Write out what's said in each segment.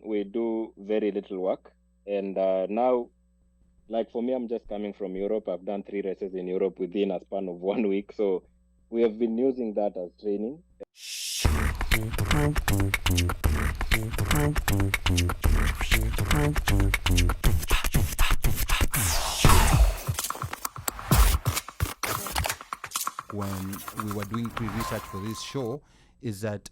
we do very little work. And now, like for me, I'm just coming from Europe. I've done 3 races in Europe within a span of 1 week. So we have been using that as training. When we were doing pre-research for this show is that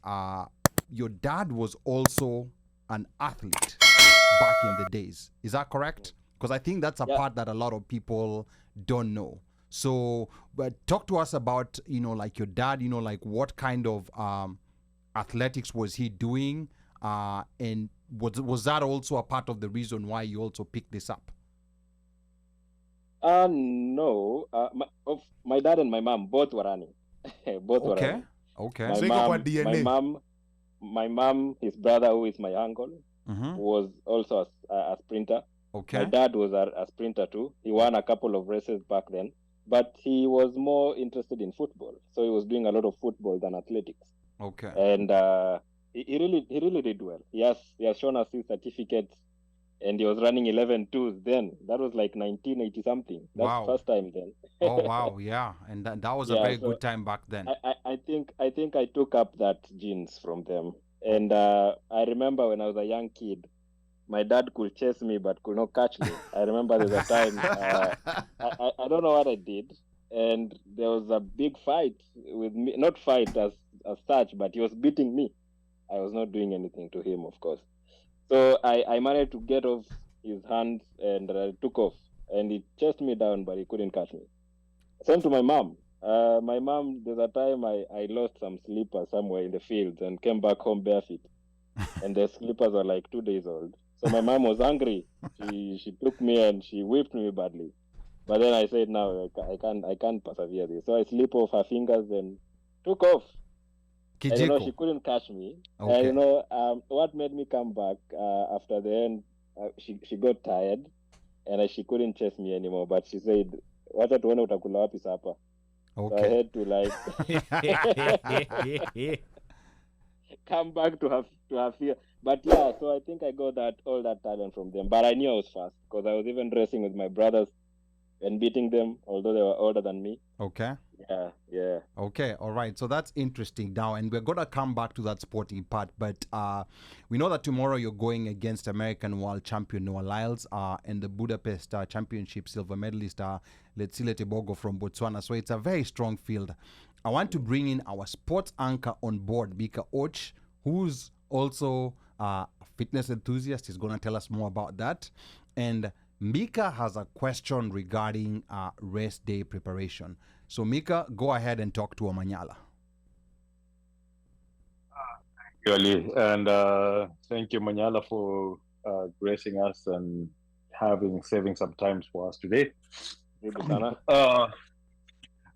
your dad was also an athlete back in the days. Is that correct? Because I think that's a Yeah. part that a lot of people don't know. So, but talk to us about, like your dad, like what kind of athletics was he doing? And was that also a part of the reason why you also picked this up? No. My dad and my mom both were running. Both were Okay. running. Okay. So iko kwa DNA. My mom, his brother, who is my uncle, Mm-hmm. was also a sprinter. Okay. My dad was a sprinter too. He won a couple of races back then, but he was more interested in football. So he was doing a lot of football than athletics. Okay. And he really did well. He has shown us his certificates, and he was running 11.2s then. That was like 1980 something. That's Wow. first time then. Oh wow, yeah, and that was a Yeah, very so good time back then. I think I took up that genes from them. And I remember when I was a young kid, my dad could chase me but could not catch me. I remember there's a time I don't know what I did, and there was a big fight with me. Not fight as such, but he was beating me. I was not doing anything to him, of course. So I managed to get off his hands and took off, and he chased me down, but he couldn't catch me. Same to my mom. My mom, there's a time I lost some slippers somewhere in the fields and came back home barefoot, and the slippers were like 2 days old. So my mom was angry. She took me and she whipped me badly. But then I said, no, I can't persevere this. So I slipped off her fingers and took off. And she Kijiko. couldn't catch me. Okay. And what made me come back after the end? She got tired, and she couldn't chase me anymore. But she said, "Wacha tuone utakula wapi sapa." So I Okay. had to come back to her fear. But yeah, so I think I got all that talent from them. But I knew I was fast because I was even racing with my brothers and beating them, although they were older than me. Okay. Yeah. Okay, all right. So that's interesting now, and we're gonna come back to that sporting part. But we know that tomorrow you're going against American world champion Noah Lyles and the Budapest Championship silver medalist Letsile Tebogo from Botswana. So it's a very strong field. I want to bring in our sports anchor on board, Mika Och, who's also a fitness enthusiast. He's gonna tell us more about that. And Mika has a question regarding race day preparation. So Mika, go ahead and talk to Omanyala. Ali, and thank you, Manyala, for gracing us and saving some time for us today.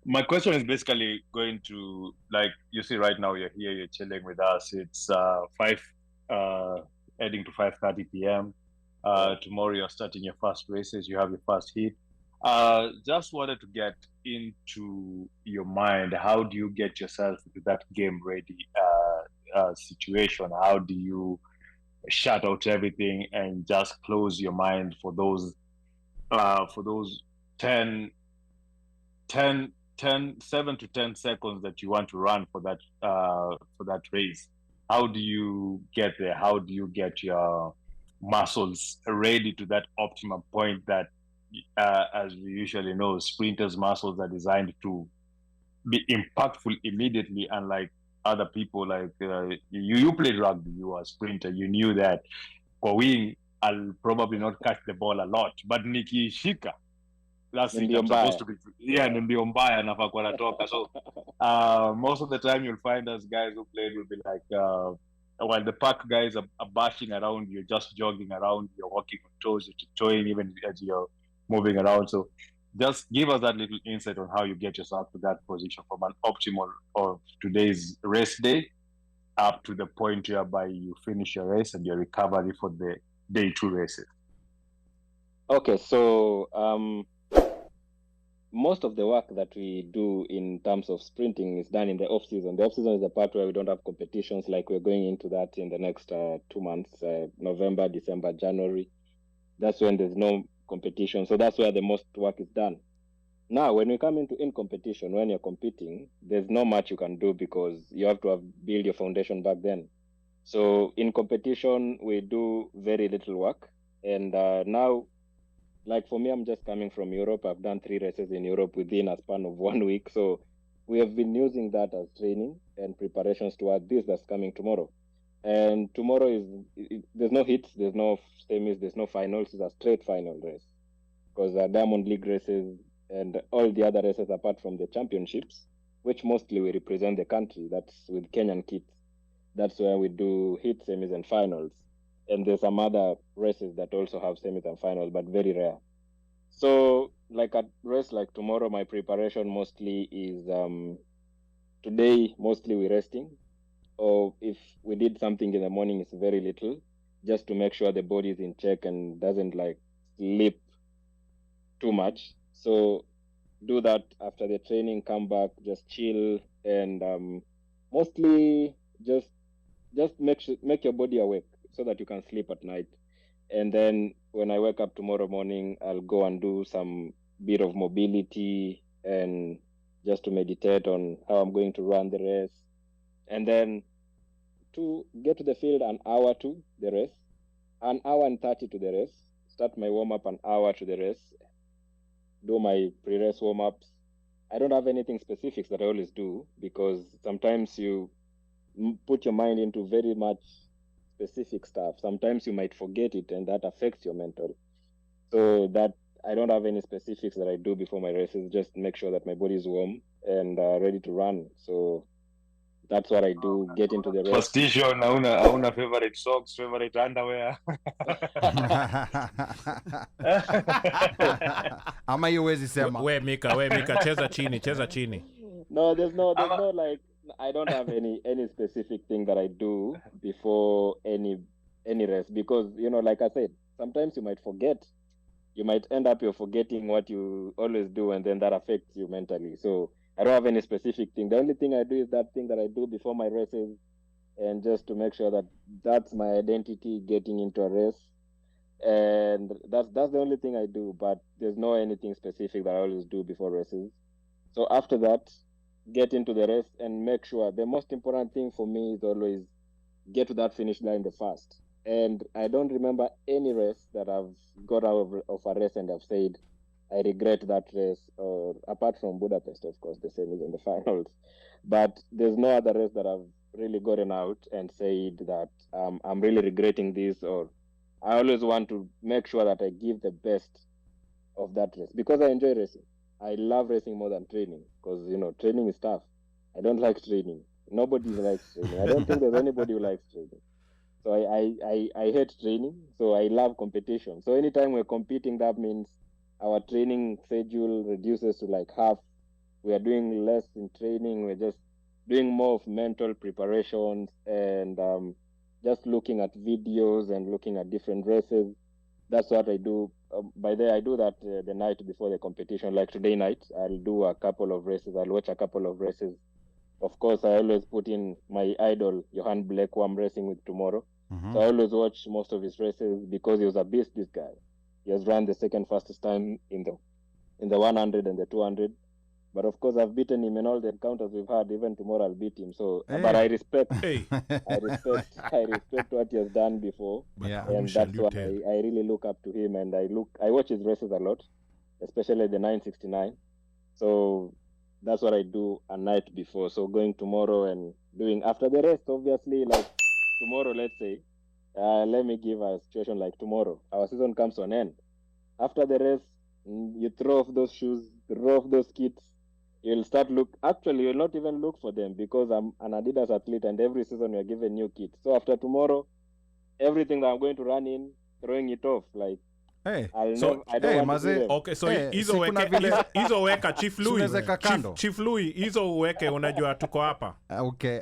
My question is basically going to, like you see right now, you're here, you're chilling with us. It's 5 heading to 5:30 p.m. Tomorrow you're starting your first races, you have your first heat. Just wanted to get into your mind, how do you get yourself to that game ready situation? How do you shut out everything and just close your mind for those 7 to 10 seconds that you want to run for that race? How do you get there? How do you get your muscles ready to that optimum point that as we usually know, sprinters' muscles are designed to be impactful immediately, unlike other people. Like you played rugby, you were a sprinter, you knew that for wing, I'll probably not catch the ball a lot, but nikishika, that's it. I'm supposed to be, ndio mbaya nafaa kuwa natoka. So most of the time you'll find us guys who played will be like while the park guys are bashing around, you're just jogging around, you're walking on toes, you're toeing even as you're moving around. So just give us that little insight on how you get yourself to that position from an optimal of today's race day up to the point whereby you finish your race and your recovery for the day 2 races. Okay, so most of the work that we do in terms of sprinting is done in the off-season. The off-season is the part where we don't have competitions, like we're going into that in the next 2 months, November, December, January. That's when there's no competition. So that's where the most work is done. Now, when we come into in competition, when you're competing, there's not much you can do because you have to have build your foundation back then. So in competition, we do very little work. And now, like for me, I'm just coming from Europe. I've done 3 races in Europe within a span of 1 week. So we have been using that as training and preparations toward this that's coming tomorrow. And tomorrow there's no hits, there's no semis, there's no finals. It's a straight final race because Diamond League races and all the other races apart from the championships, which mostly we represent the country, that's with Kenyan kits. That's where we do hit, semis, and finals. And there's some other races that also have semis and finals, but very rare. So like a race like tomorrow, my preparation mostly is today, mostly we're resting. Or if we did something in the morning, it's very little, just to make sure the body is in check and doesn't like sleep too much. So do that after the training, come back, just chill, and mostly just make your body awake so that you can sleep at night. And then when I wake up tomorrow morning, I'll go and do some bit of mobility and just to meditate on how I'm going to run the race. And then to get to the field an hour to the race, an hour and 30 to the race, start my warm-up an hour to the race, do my pre-race warm-ups. I don't have anything specific that I always do because sometimes you put your mind into very much specific stuff. Sometimes you might forget it and that affects your mental. So that I don't have any specifics that I do before my races, just make sure that my body is warm and ready to run. So that's what I do, get into the race. Superstition, hauna favorite socks, favorite underwear. Ama yuwezi sema. We Mika, cheza chini. No, there's no like, I don't have any specific thing that I do before any race because, like I said, sometimes you might forget. You might end up forgetting what you always do, and then that affects you mentally. So I don't have any specific thing. The only thing I do is that thing that I do before my races, and just to make sure that that's my identity getting into a race. And that's the only thing I do, but there's no anything specific that I always do before races. So after that, get into the race and make sure the most important thing for me is always get to that finish line the first. And I don't remember any race that I've got out of a race and I've said, I regret that race, or apart from Budapest, of course, the semis and the finals. But there's no other race that I've really gotten out and said that I'm really regretting this, or I always want to make sure that I give the best of that race because I enjoy racing. I love racing more than training because, training is tough. I don't like training. Nobody likes training. I don't think there's anybody who likes training. So I hate training. So I love competition. So anytime we're competing, that means our training schedule reduces to like half. We are doing less in training. We're just doing more of mental preparations and just looking at videos and looking at different races. That's what I do. By the way, I do that the night before the competition. Like today night, I'll do a couple of races. I'll watch a couple of races. Of course, I always put in my idol, Johan Blake, who I'm racing with tomorrow. Mm-hmm. So I always watch most of his races because he was a beast, this guy. He has run the second fastest time in the 100 and the 200. But of course, I've beaten him in all the encounters we've had. Even tomorrow, I'll beat him. So, but I respect, I respect what he has done before, and that's why I really look up to him. And I watch his races a lot, especially the 969. So that's what I do a night before. So going tomorrow and doing after the race, obviously, like tomorrow, let's say, let me give a situation like tomorrow. Our season comes to an end. After the race, you throw off those shoes, throw off those kits. You'll you'll not even look for them because I'm an Adidas athlete and every season we're given new kits. So after tomorrow, everything that I'm going to run in, throwing it off. Like, hey, I don't want to do them. Okay, so hizo weka Chief Louis, hizo uweke unajua tuko hapa. Okay.